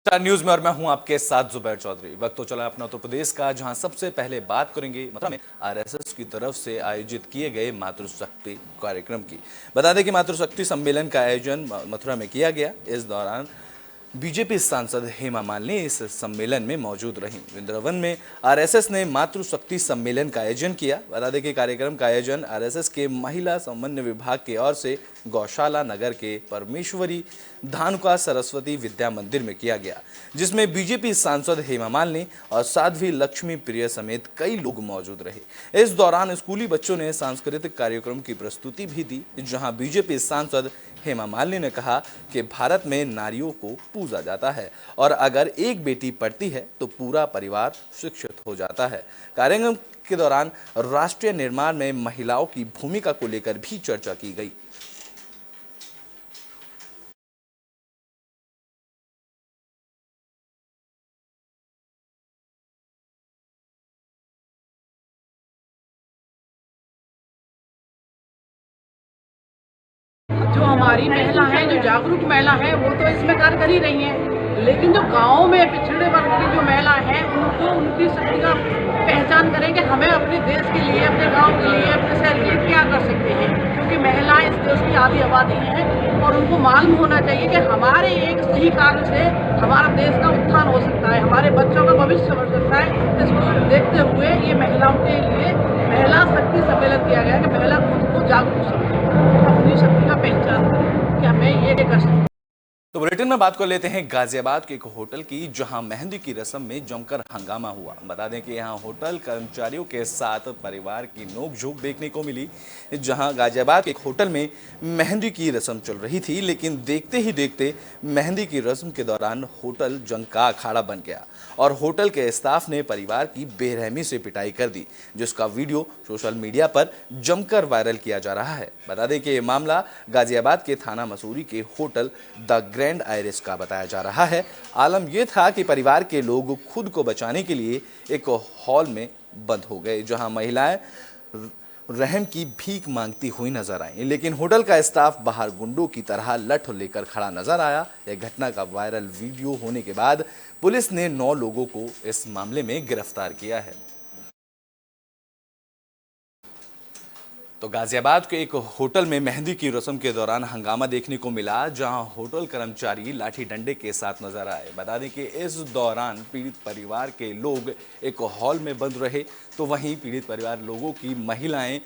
Star news में और मैं हूं आपके साथ जुबैर चौधरी। वक्त तो चला अपना उत्तर प्रदेश का, जहां सबसे पहले बात करेंगे मथुरा में आरएसएस की तरफ से आयोजित किए गए मातृशक्ति कार्यक्रम की। बता दें कि मातृशक्ति सम्मेलन का आयोजन मथुरा में किया गया। इस दौरान बीजेपी सांसद हेमा मालिनी इस सम्मेलन में मौजूद रहीं। वृंदावन में आरएसएस ने मातृशक्ति सम्मेलन का आयोजन किया। बता दें कि कार्यक्रम का आयोजन आरएसएस के महिला समन्वय विभाग की ओर से गौशाला नगर के परमेश्वरी धानुका सरस्वती विद्या मंदिर में किया गया, जिसमें बीजेपी सांसद हेमा मालिनी और साध्वी लक्ष्मी प्रिय समेत कई लोग मौजूद रहे। इस दौरान स्कूली बच्चों ने सांस्कृतिक कार्यक्रम की प्रस्तुति भी दी, जहां बीजेपी सांसद हेमा मालिनी ने कहा कि भारत में नारियों को पूजा जाता है और अगर एक बेटी पढ़ती है तो पूरा परिवार शिक्षित हो जाता है। कार्यक्रम के दौरान राष्ट्रीय निर्माण में महिलाओं की भूमिका को लेकर भी चर्चा की गई। जो हमारी महिला है, जो जागरूक महिला है, वो तो इसमें कार्य कर ही रही हैं, लेकिन जो गाँव में पिछड़े वर्ग की जो महिला है, उनको उनकी शक्ति का पहचान करें कि हमें अपने देश के लिए, अपने गांव के लिए, अपने शहर के लिए क्या कर सकते हैं, क्योंकि महिलाएं इस देश की आधी आबादी हैं और उनको मालूम होना चाहिए कि हमारे एक सही कार्य से हमारा देश का उत्थान हो सकता है, हमारे बच्चों का भविष्य बढ़ सकता है। इसको देखते हुए ये महिलाओं के लिए महिला शक्ति सम्मेलन किया गया कि महिला खुद को जागरूक समझे, अपनी शक्ति का पहचान करें कि हमें ये कर सकते हैं। तो बुलेटिन में बात कर लेते हैं गाजियाबाद के एक होटल की, जहां मेहंदी की रस्म में जमकर हंगामा हुआ। बता दें कि यहां होटल कर्मचारियों के साथ परिवार की नोकझोंक देखने को मिली। जहां गाजियाबाद के एक होटल में मेहंदी की रस्म चल रही थी, लेकिन देखते ही देखते मेहंदी की रस्म के दौरान होटल जंग का अखाड़ा बन गया और होटल के स्टाफ ने परिवार की बेरहमी से पिटाई कर दी, जिसका वीडियो सोशल मीडिया पर जमकर वायरल किया जा रहा है। बता दें कि ये मामला गाजियाबाद के थाना मसूरी के होटल द ग्रैंड आयरिस का बताया जा रहा है। आलम यह था कि परिवार के लोग खुद को बचाने के लिए एक हॉल में बंद हो गए, जहां महिलाएं रहम की भीख मांगती हुई नजर आई, लेकिन होटल का स्टाफ बाहर गुंडों की तरह लठ लेकर खड़ा नजर आया। यह घटना का वायरल वीडियो होने के बाद पुलिस ने 9 लोगों को इस मामले में गिरफ्तार किया है। तो गाजियाबाद के एक होटल में मेहंदी की रस्म के दौरान हंगामा देखने को मिला, जहां होटल कर्मचारी लाठी डंडे के साथ नजर आए। बता दें कि इस दौरान पीड़ित परिवार के लोग एक हॉल में बंद रहे, तो वहीं पीड़ित परिवार लोगों की महिलाएं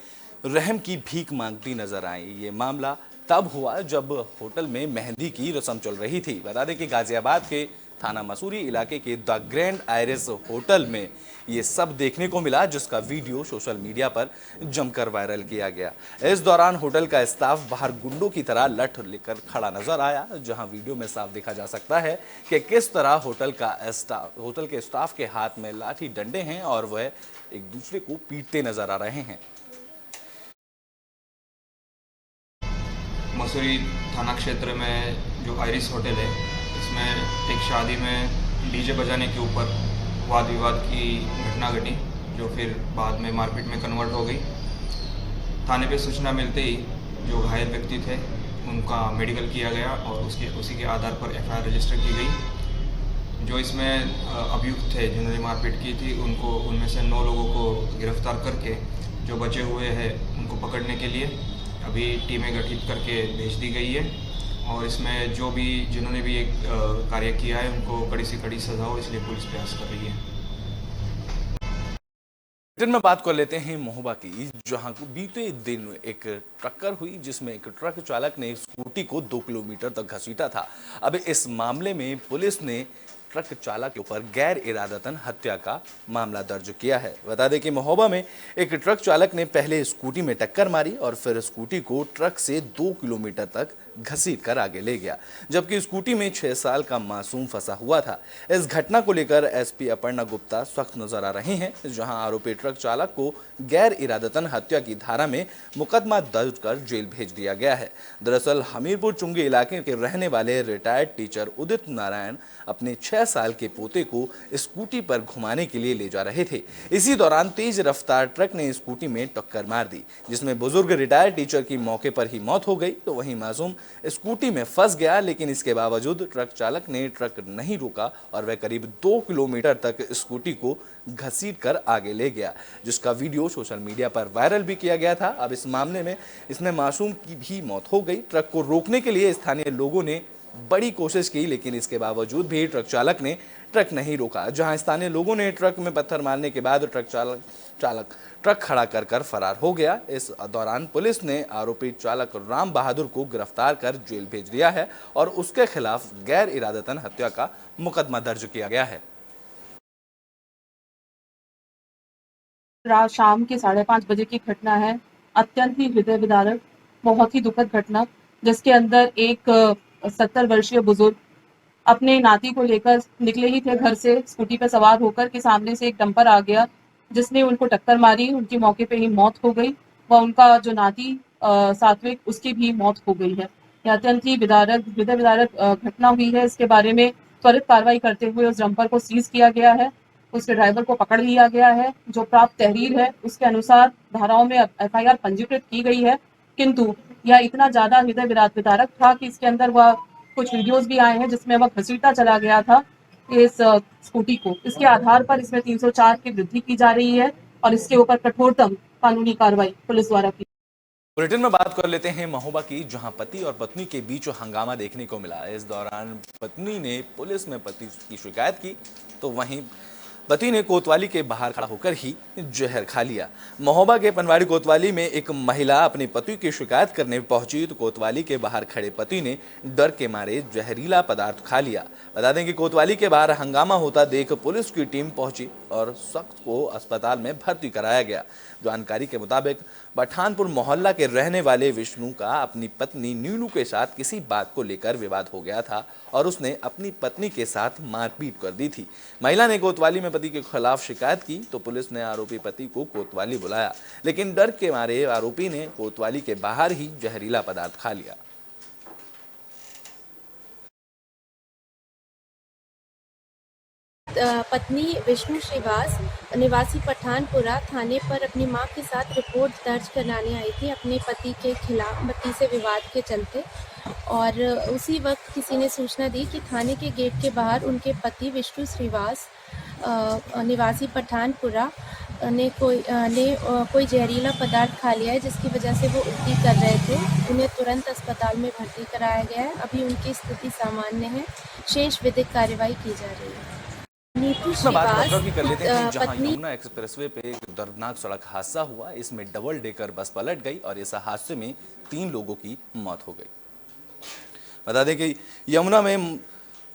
रहम की भीख मांगती नजर आई। ये मामला तब हुआ जब होटल में मेहंदी की रस्म चल रही थी। बता दें कि गाजियाबाद के थाना मसूरी इलाके के द ग्रैंड आयरिस होटल में ये सब देखने को मिला, जिसका वीडियो सोशल मीडिया पर जमकर वायरल किया गया। इस दौरान होटल का स्टाफ बाहर गुंडों की तरह लठ लेकर खड़ा नजर आया, जहां वीडियो में साफ देखा जा सकता है कि किस तरह होटल के स्टाफ के हाथ में लाठी डंडे हैं और वह एक दूसरे को पीटते नजर आ रहे हैं। मसूरी थाना क्षेत्र में जो आयरिस होटल है, इसमें एक शादी में डीजे बजाने के ऊपर वाद विवाद की घटना घटी, जो फिर बाद में मारपीट में कन्वर्ट हो गई। थाने पे सूचना मिलते ही जो घायल व्यक्ति थे उनका मेडिकल किया गया और उसी के आधार पर एफआईआर रजिस्टर की गई। जो इसमें अभियुक्त थे जिन्होंने मारपीट की थी, उनमें से 9 लोगों को गिरफ्तार करके जो बचे हुए हैं उनको पकड़ने के लिए अभी टीमें गठित करके भेज दी गई है और इसमें जिन्होंने भी एक कार्य किया है उनको कड़ी से कड़ी सजा हो, इसलिए पुलिस प्रयास कर रही है। में बात कर लेते हैं महोबा की, जहां बीते दिन एक टक्कर हुई, जिसमें एक ट्रक चालक ने स्कूटी को 2 किलोमीटर तक घसीटा था। अब इस मामले में पुलिस ने ट्रक चालक के ऊपर गैर इरादतन हत्या का मामला दर्ज किया है। बता दें कि महोबा में एक ट्रक चालक ने पहले स्कूटी में टक्कर मारी और फिर स्कूटी को ट्रक से 2 किलोमीटर तक घसीट कर आगे ले गया, जबकि स्कूटी में 6 साल का मासूम फंसा हुआ था। इस घटना को लेकर एसपी अपर्णा गुप्ता सख्त नजर आ रहे हैं, जहां आरोपी ट्रक चालक को गैर इरादतन हत्या की धारा में मुकदमा दर्ज कर जेल भेज दिया गया है। दरअसल हमीरपुर चुंगी इलाके के रहने वाले रिटायर्ड टीचर उदित नारायण अपने 6 साल के पोते को स्कूटी पर घुमाने के लिए ले जा रहे थे। इसी दौरान तेज रफ्तार ट्रक ने स्कूटी में टक्कर मार दी, जिसमें बुजुर्ग रिटायर्ड टीचर की मौके पर ही मौत हो गई, तो वहीं मासूम स्कूटी में फंस गया, लेकिन इसके बावजूद ट्रक चालक ने ट्रक नहीं रोका और वह करीब 2 किलोमीटर तक स्कूटी को घसीट कर आगे ले गया, जिसका वीडियो सोशल मीडिया पर वायरल भी किया गया था। अब इस मामले में इसमें मासूम की भी मौत हो गई। ट्रक को रोकने के लिए स्थानीय लोगों ने बड़ी कोशिश की, लेकिन इसके बावजूद भी ट्रक चालक ने ट्रक नहीं रोका। जहां स्थानीय लोगों ने ट्रक में पत्थर मारने के बाद ट्रक चालक ट्रक खड़ा कर फरार हो गया। इस दौरान पुलिस ने आरोपी चालक राम बहादुर को गिरफ्तार कर जेल भेज दिया है और उसके खिलाफ गैर इरादतन हत्या का मुकदमा दर्ज किया गया है। रात शाम के 5:30 बजे की घटना है। अत्यंत ही हृदय विदारक, बहुत ही दुखद घटना, जिसके अंदर एक 70 वर्षीय बुजुर्ग अपने नाती को लेकर निकले ही थे घर से स्कूटी पर सवार होकर कि सामने से एक डंपर आ गया जिसने उनको टक्कर मारी। उनकी मौके पे ही मौत हो गई व उनका जो नाती सात्विक, उसकी भी मौत हो गई है। यह अत्यंत ही विदारक, हृदय विदारक घटना हुई है। इसके बारे में त्वरित कार्रवाई करते हुए उस डंपर को सीज किया गया है, उसके ड्राइवर को पकड़ लिया गया है। जो प्राप्त तहरीर है उसके अनुसार धाराओं में FIR पंजीकृत की गई है, किंतु यह इतना ज्यादा हृदय विदारक था कि इसके अंदर वह कुछ वीडियोस भी आए हैं जिसमें वह घसीटता चला गया था इस स्कूटी को। इसके आधार पर इसमें 304 की वृद्धि की जा रही है और इसके ऊपर कठोरतम कानूनी कार्रवाई पुलिस द्वारा की। बुलेटिन में बात कर लेते हैं महोबा की, जहां पति और पत्नी के बीच हंगामा देखने को मिला। इस दौरान पत्नी ने पुलिस में पति की शिकायत की, तो वहीं पति ने कोतवाली के बाहर खड़ा होकर ही जहर खा लिया। महोबा के पनवाड़ी कोतवाली में एक महिला अपने पति की शिकायत करने पहुंची तो कोतवाली के बाहर खड़े पति ने डर के मारे जहरीला पदार्थ खा लिया। बता दें कि कोतवाली के बाहर हंगामा होता देख पुलिस की टीम पहुंची और शख्स को अस्पताल में भर्ती कराया गया। जानकारी के मुताबिक पठानपुर मोहल्ला के रहने वाले विष्णु का अपनी पत्नी नीलू के साथ किसी बात को लेकर विवाद हो गया था और उसने अपनी पत्नी के साथ मारपीट कर दी थी। महिला ने कोतवाली में पति के खिलाफ शिकायत की तो पुलिस ने आरोपी पति को कोतवाली बुलाया, लेकिन डर के मारे आरोपी ने कोतवाली के बाहर ही जहरीला पदार्थ खा लिया। पत्नी विष्णु श्रीवास निवासी पठानपुरा थाने पर अपनी मां के साथ रिपोर्ट दर्ज कराने आई थी अपने पति के खिलाफ, पति से विवाद के चलते। और उसी वक्त किसी ने सूचना दी कि थाने के गेट के बाहर उनके पति विष्णु श्रीवास निवासी पठानपुरा ने कोई जहरीला पदार्थ खा लिया है, जिसकी वजह से वो उल्टी कर रहे थे। उन्हें तुरंत अस्पताल में भर्ती कराया गया है। अभी उनकी स्थिति सामान्य है। शेष विधिक कार्रवाई की जा रही है। नीतू श्रीवास कर लेते हैं, जहां पत्नी यमुना एक्सप्रेसवे पे एक दर्दनाक सड़क हादसा हुआ। इसमें डबल डेकर बस पलट गई और इस हादसे में 3 लोगों की मौत हो गई। बता दें कि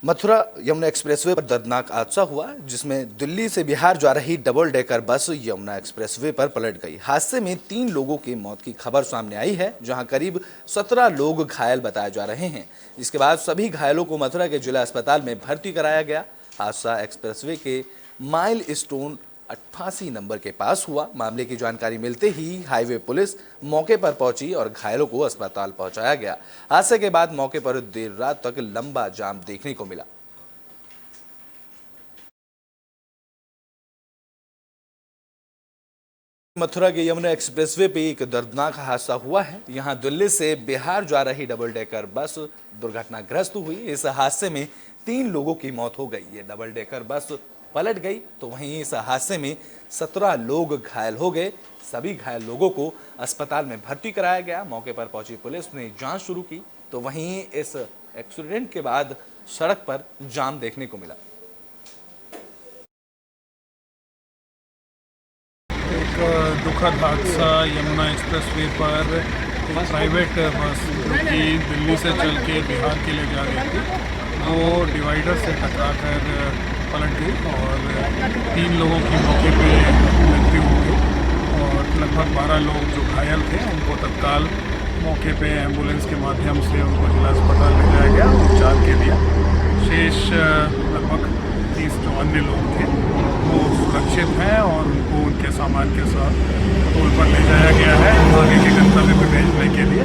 मथुरा यमुना एक्सप्रेसवे पर दर्दनाक हादसा हुआ, जिसमें दिल्ली से बिहार जा रही double decker bus Yamuna expressway पर पलट गई। हादसे में 3 लोगों की मौत की खबर सामने आई है, जहां करीब 17 लोग घायल बताए जा रहे हैं। इसके बाद सभी घायलों को मथुरा के जिला अस्पताल में भर्ती कराया गया। हादसा एक्सप्रेसवे के माइल स्टोन 88 नंबर के पास हुआ। मामले की जानकारी मिलते ही हाईवे पुलिस मौके पर पहुंची और घायलों को अस्पताल पहुंचाया गया। हादसे के बाद मौके पर देर रात तक लंबा जाम देखने को मिला। मथुरा के यमुना एक्सप्रेसवे पे एक दर्दनाक हादसा हुआ है। यहां दिल्ली से बिहार जा रही डबल डेकर बस दुर्घटनाग्रस्त हुई। इस हादसे में 3 लोगों की मौत हो गई। ये डबल डेकर बस पलट गई तो वहीं इस हादसे में 17 लोग घायल हो गए। सभी घायल लोगों को अस्पताल में भर्ती कराया गया। मौके पर पहुंची पुलिस ने जांच शुरू की तो वहीं इस एक्सीडेंट के बाद सड़क पर जाम देखने को मिला। एक दुखद हादसा यमुना एक्सप्रेसवे पर एक प्राइवेट बस जो कि दिल्ली से चल के बिहार के लिए जा रही थी, वो डिवाइडर से टकराकर पलट गई और 3 लोगों की मौके पे मृत्यु हो गई और लगभग 12 लोग जो घायल थे उनको तत्काल मौके पे एम्बुलेंस के माध्यम से उनको जिला अस्पताल ले जाया गया उपचार के लिए। शेष लगभग 30 जो अन्य लोग थे वो सुरक्षित हैं और उनको उनके सामान के साथ टोल पर ले जाया गया है आगे के गंतव्य पर भेजने के लिए।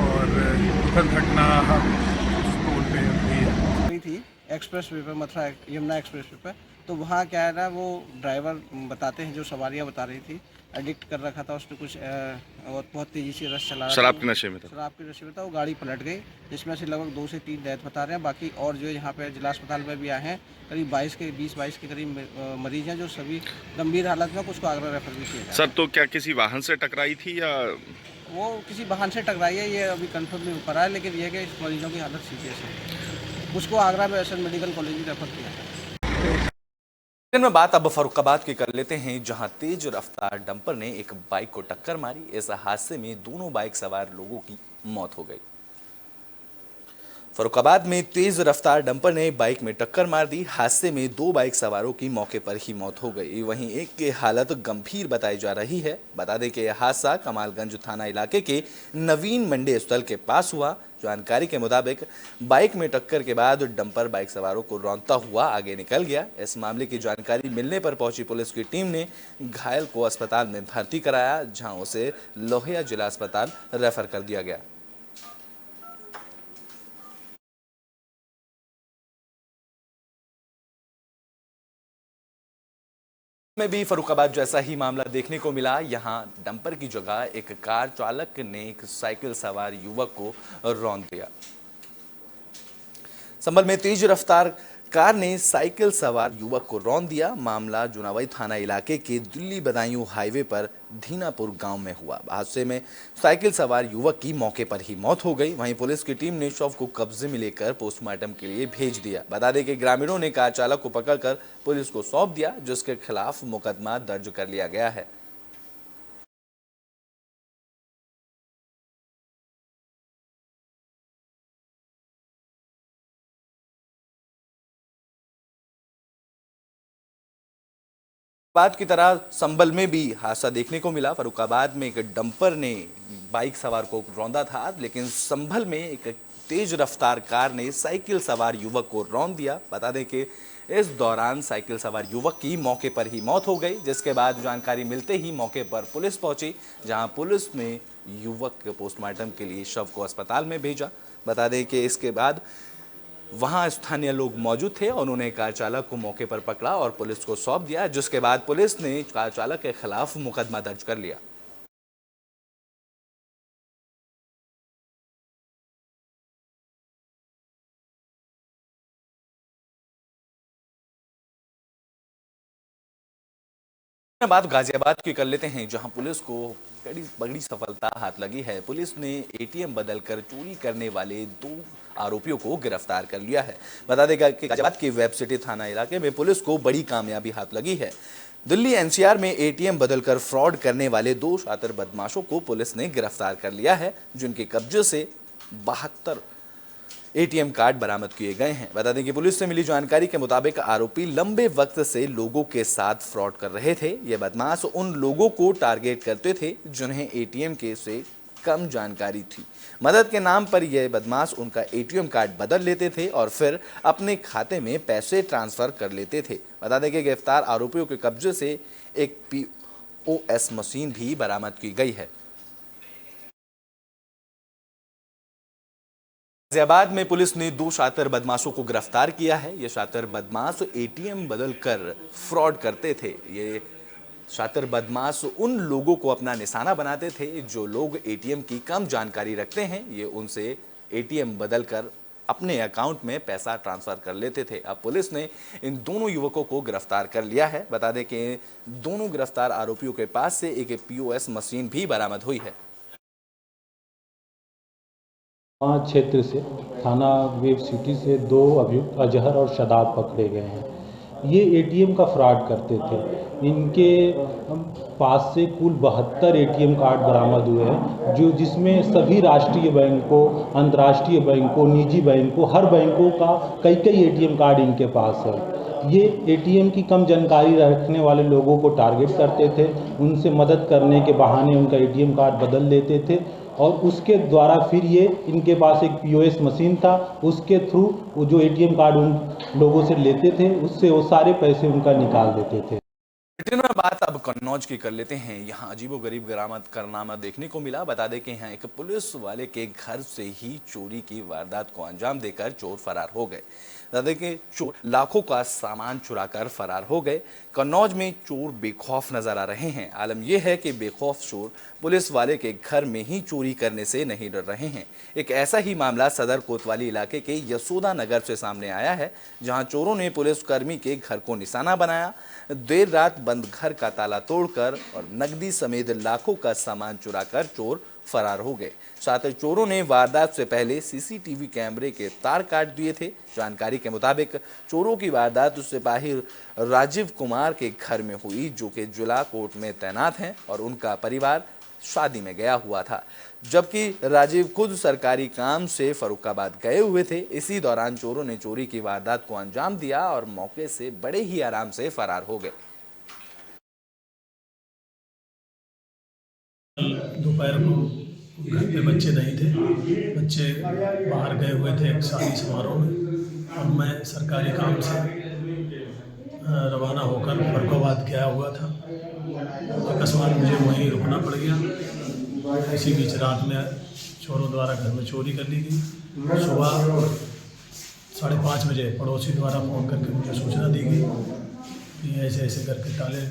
और दुखद घटना टोल पे हुई थी एक्सप्रेस वे पर, मथुरा यमुना एक्सप्रेस वे पर। तो वहाँ क्या है ना, वो ड्राइवर बताते हैं, जो सवारियाँ बता रही थी एडिक्ट कर रखा था उसने कुछ और बहुत तेज़ी से रश चला रहा शराब था। के नशे में था। शराब के नशे में था, वो गाड़ी पलट गई जिसमें से लगभग 2 से 3 डेथ बता रहे हैं। बाकी और जो यहाँ पे जिला अस्पताल में भी आए हैं, करीब 20-22 के करीब मरीज हैं जो सभी गंभीर हालत में, कुछ को आगरा रेफर भी किया सर तो क्या किसी वाहन से टकराई थी या वो किसी वाहन से टकराई है, ये अभी कंफर्म नहीं हो पा रहा है, लेकिन ये है कि इस मरीजों की हालत सीरियस है। उसको आगरा में एसएन मेडिकल कॉलेज में रेफर किया है। में बात अब फर्रुखाबाद की कर लेते हैं, जहां तेज रफ्तार डंपर ने एक बाइक को टक्कर मारी। इस हादसे में दोनों बाइक सवार लोगों की मौत हो गई। फर्रुखाबाद में तेज रफ्तार डंपर ने बाइक में टक्कर मार दी। हादसे में 2 बाइक सवारों की मौके पर ही मौत हो गई, वहीं एक की हालत गंभीर बताई जा रही है। बता दें कि यह हादसा कमालगंज थाना इलाके के नवीन मंडी स्थल के पास हुआ। जानकारी के मुताबिक बाइक में टक्कर के बाद डंपर बाइक सवारों को रौंदता हुआ आगे निकल गया। इस मामले की जानकारी मिलने पर पहुंची पुलिस की टीम ने घायल को अस्पताल में भर्ती कराया, जहां उसे लोहिया जिला अस्पताल रेफर कर दिया गया। में भी फर्रुखाबाद जैसा ही मामला देखने को मिला। यहां डंपर की जगह एक कार चालक ने एक साइकिल सवार युवक को रौंद दिया। संभल में तेज रफ्तार कार ने साइकिल सवार युवक को रौंद दिया। मामला जुनावई थाना इलाके के दिल्ली बदायूं हाईवे पर धीनापुर गांव में हुआ। हादसे में साइकिल सवार युवक की मौके पर ही मौत हो गई। वहीं पुलिस की टीम ने शव को कब्जे में लेकर पोस्टमार्टम के लिए भेज दिया। बता दें कि ग्रामीणों ने कार चालक को पकड़कर पुलिस को सौंप दिया, जिसके खिलाफ मुकदमा दर्ज कर लिया गया है। बात की तरह संभल में भी हादसा देखने को मिला। फर्रुखाबाद में एक डंपर ने बाइक सवार को रौंदा था, लेकिन संभल में एक तेज रफ्तार कार ने साइकिल सवार युवक को रौंद दिया। बता दें कि इस दौरान साइकिल सवार युवक की मौके पर ही मौत हो गई, जिसके बाद जानकारी मिलते ही मौके पर पुलिस पहुंची, जहां पुलिस ने युवक के पोस्टमार्टम के लिए शव को अस्पताल में भेजा। बता दें कि इसके बाद वहां स्थानीय लोग मौजूद थे और उन्होंने कार चालक को मौके पर पकड़ा और पुलिस को सौंप दिया, जिसके बाद पुलिस ने कार चालक के खिलाफ मुकदमा दर्ज कर लिया। बात गाजियाबाद की कर लेते हैं, जहां पुलिस को बड़ी सफलता हाथ लगी है। पुलिस ने एटीएम बदलकर चोरी करने वाले 2 आरोपियों को गिरफ्तार कर लिया है। बता देगा कि गाजियाबाद के वेब सिटी थाना इलाके में पुलिस को बड़ी कामयाबी हाथ लगी है। दिल्ली एनसीआर में एटीएम बदलकर फ्रॉड करने वाले 2 शातिर बदमाशों को पुलिस ने गिरफ्तार कर लिया है, जिनके कब्जे से 72 एटीएम कार्ड बरामद किए गए हैं। बता दें कि पुलिस से मिली जानकारी के मुताबिक आरोपी लंबे वक्त से लोगों के साथ फ्रॉड कर रहे थे। ये बदमाश उन लोगों को टारगेट करते थे जिन्हें एटीएम के से कम जानकारी थी। मदद के नाम पर यह बदमाश उनका एटीएम कार्ड बदल लेते थे और फिर अपने खाते में पैसे ट्रांसफर कर लेते थे। बता दें कि गिरफ्तार आरोपियों के कब्जे से एक POS मशीन भी बरामद की गई है। गाजियाबाद में पुलिस ने 2 शातिर बदमाशों को गिरफ्तार किया है। ये शातिर बदमाश एटीएम बदलकर फ्रॉड करते थे। ये शातिर बदमाश उन लोगों को अपना निशाना बनाते थे जो लोग एटीएम की कम जानकारी रखते हैं। ये उनसे एटीएम बदलकर अपने अकाउंट में पैसा ट्रांसफर कर लेते थे। अब पुलिस ने इन दोनों युवकों को गिरफ्तार कर लिया है। बता दें कि दोनों गिरफ्तार आरोपियों के पास से एक POS मशीन भी बरामद हुई है। क्षेत्र से थाना वेब सिटी से 2 अभियुक्त अजहर और शदाब पकड़े गए हैं। ये एटीएम का फ्रॉड करते थे। इनके पास से कुल 72 एटीएम कार्ड बरामद हुए हैं, जो जिसमें सभी राष्ट्रीय बैंकों, अंतर्राष्ट्रीय बैंकों, निजी बैंकों, हर बैंकों का कई एटीएम कार्ड इनके पास है। ये एटीएम की कम जानकारी रखने वाले लोगों को टारगेट करते थे, उनसे मदद करने के बहाने उनका एटीएम कार्ड बदल देते थे और उसके द्वारा फिर ये इनके पास एक POS मशीन था, उसके थ्रू वो जो एटीएम कार्ड उन लोगों से लेते थे, उससे वो सारे पैसे उनका निकाल देते थे। ब्रिटेन में बात अब कन्नौज की कर लेते हैं। यहाँ अजीबोगरीब कारनामा देखने को मिला। बता दें कि यहाँ एक पुलिस वाले के घर से ही चोरी की वारदात को अंजाम देकर चोर फरार हो गए। बता दें कि चोर लाखों का सामान चुराकर फरार हो गए। कन्नौज में चोर बेखौफ नजर आ रहे हैं। आलम यह है कि बेखौफ चोर पुलिस वाले के घर में ही चोरी करने से नहीं डर रहे हैं। एक ऐसा ही मामला सदर कोतवाली इलाके के यशोदा नगर से सामने आया है, जहां चोरों ने पुलिसकर्मी के घर को निशाना बनाया। देर रात बंद घर का ताला तोड़कर और नकदी समेत लाखों का सामान चुराकर चोर फरार हो गए। साथ ही चोरों ने वारदात से पहले सीसीटीवी कैमरे के तार काट दिए थे। जानकारी के मुताबिक चोरों की वारदात सिपाही राजीव कुमार के घर में हुई, जो कि जिला कोर्ट में तैनात हैं और उनका परिवार शादी में गया हुआ था, जबकि राजीव खुद सरकारी काम से फरुखाबाद गए हुए थे। इसी दौरान चोरों ने चोरी की वारदात को अंजाम दिया और मौके से बड़े ही आराम से फरार हो गए। दोपहर को घर पे बच्चे नहीं थे, बच्चे बाहर गए हुए थे एक शादी समारोह में और मैं सरकारी काम से रवाना होकर फरुखाबाद गया हुआ था। अकस्मात मुझे वहीं रुकना पड़ गया। इसी बीच रात में चोरों द्वारा घर में चोरी कर ली गई। सुबह 5:30 बजे पड़ोसी द्वारा फ़ोन करके मुझे सूचना दी गई कि ऐसे ऐसे करके ताले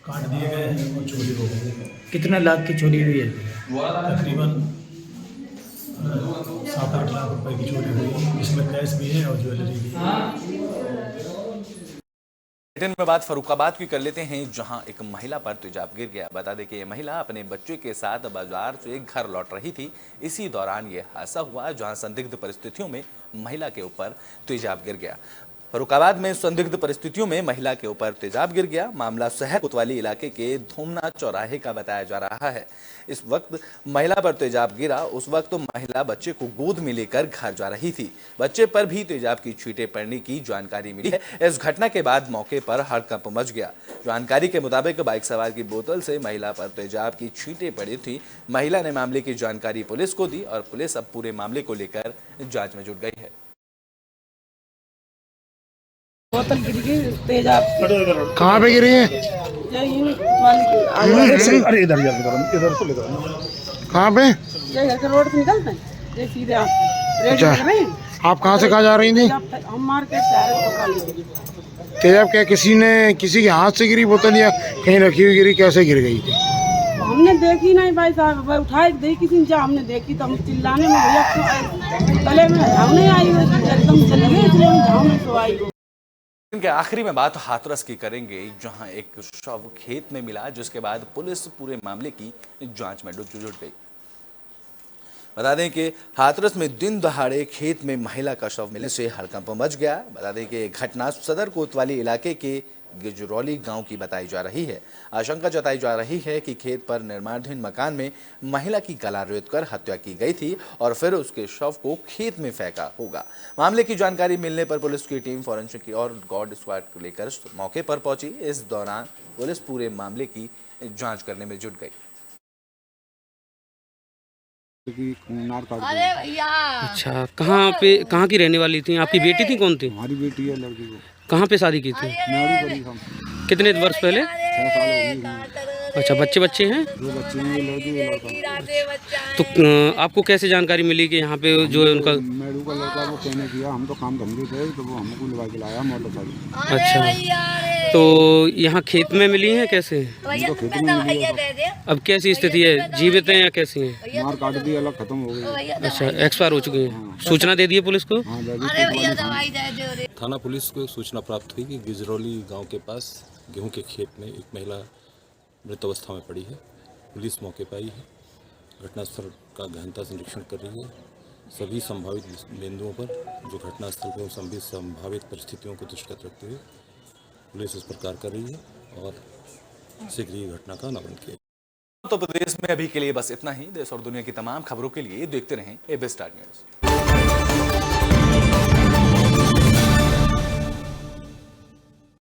काट दिए गए हैं और चोरी हो गई। कितने लाख की चोरी हुई है? तकरीबन 7-8 लाख रुपए की चोरी हुई, इसमें कैश भी है और ज्वेलरी भी है। ब्रिटेन में बात फरुखाबाद की कर लेते हैं, जहां एक महिला पर तेजाब गिर गया। बता दें कि यह महिला अपने बच्चे के साथ बाजार से घर लौट रही थी। इसी दौरान यह हादसा हुआ, जहां संदिग्ध परिस्थितियों में महिला के ऊपर तेजाब गिर गया। फरुखाबाद में संदिग्ध परिस्थितियों में महिला के ऊपर तेजाब गिर गया। मामला शहर कोतवाली इलाके के धूमना चौराहे का बताया जा रहा है। इस वक्त महिला पर तेजाब गिरा, उस वक्त महिला बच्चे को गोद में लेकर घर जा रही थी। बच्चे पर भी तेजाब की छींटें पड़ने की जानकारी मिली है। इस घटना के बाद मौके पर हड़कंप मच गया। जानकारी के मुताबिक बाइक सवार की बोतल से महिला पर तेजाब की छींटें पड़ी थी। महिला ने मामले की जानकारी पुलिस को दी और पुलिस अब पूरे मामले को लेकर जांच में जुट गई है। बोतल गिर गई, तेजाब कहाँ पे गिरी है? अरे इधर से ले कहाँ पे? रोड पे निकलते हैं, ये सीधे अच्छा, आप कहाँ से कहाँ जा रही थी? हम मार्केट से आ रहे थे। तेजाब क्या किसी के हाथ से गिरी बोतल या कहीं रखी हुई गिरी? कैसे गिर गई थी? हमने देखी नहीं भाई साहब, उठाए देखी किसी ने, हमने देखी तो हम चिल्लाने में भैया गले में झाव नहीं आई, एकदम चल गए, इसलिए हम झाव में तो आई। इनके आखिरी में बात हाथरस की करेंगे, जहां एक शव खेत में मिला, जिसके बाद पुलिस पूरे मामले की जांच में जुट गई। बता दें कि हाथरस में दिन दहाड़े खेत में महिला का शव मिलने से हड़कंप मच गया। बता दें कि घटना सदर कोतवाली इलाके के गिजरौली गांव की बताई जा रही है। आशंका जताई जा रही है कि खेत पर निर्माणाधीन मकान में महिला की गला रेतकर हत्या की गई थी और फिर उसके शव को खेत में फेंका होगा। मामले की जानकारी मिलने पर पुलिस की टीम फॉरेंसिक और गॉड स्क्वाड को लेकर मौके पर पहुंची। इस दौरान पुलिस पूरे मामले की जांच करने में जुट गई। अच्छा, कहाँ की रहने वाली थी? आपकी बेटी थी? कौन थी? हमारी बेटी है। लड़की को कहाँ पे शादी की थी? कितने वर्ष पहले? 6 साल हो गए। अच्छा, बच्चे हैं? 2 बच्चे हैं, लड़की लड़का। तो आपको कैसे जानकारी मिली कि यहाँ पे जो है उनका मेड़ू का लड़का वो कहने किया, हम तो काम धंधे थे, तो वो हमको लगा के लाया मोटरसाइकिल। अच्छा, तो यहाँ खेत में मिली हैं कैसे? तो खेत में मिली है। अब कैसी स्थिति है? जीवित हैं या कैसी हैं? मार काट दी, अलग खत्म हो गई। अच्छा, एक्सपायर हो चुकी हैं। सूचना दे दी पुलिस को? थाना पुलिस को एक सूचना प्राप्त हुई कि गिजरौली गांव के पास गेहूं के खेत में एक महिला मृत अवस्था में पड़ी है। पुलिस मौके पर आई है, घटनास्थल का गहनता से निरीक्षण कर रही है। सभी संभावित बिंदुओं पर जो घटनास्थल पर सभी संभावित परिस्थितियों को दृष्टिगत रखते हुए पुलिस इस प्रकार कर रही है और शीघ्र ही घटना का अनावरण किया। तो प्रदेश में अभी के लिए बस इतना ही। देश और दुनिया की तमाम खबरों के लिए देखते रहें एबीपी स्टार न्यूज़।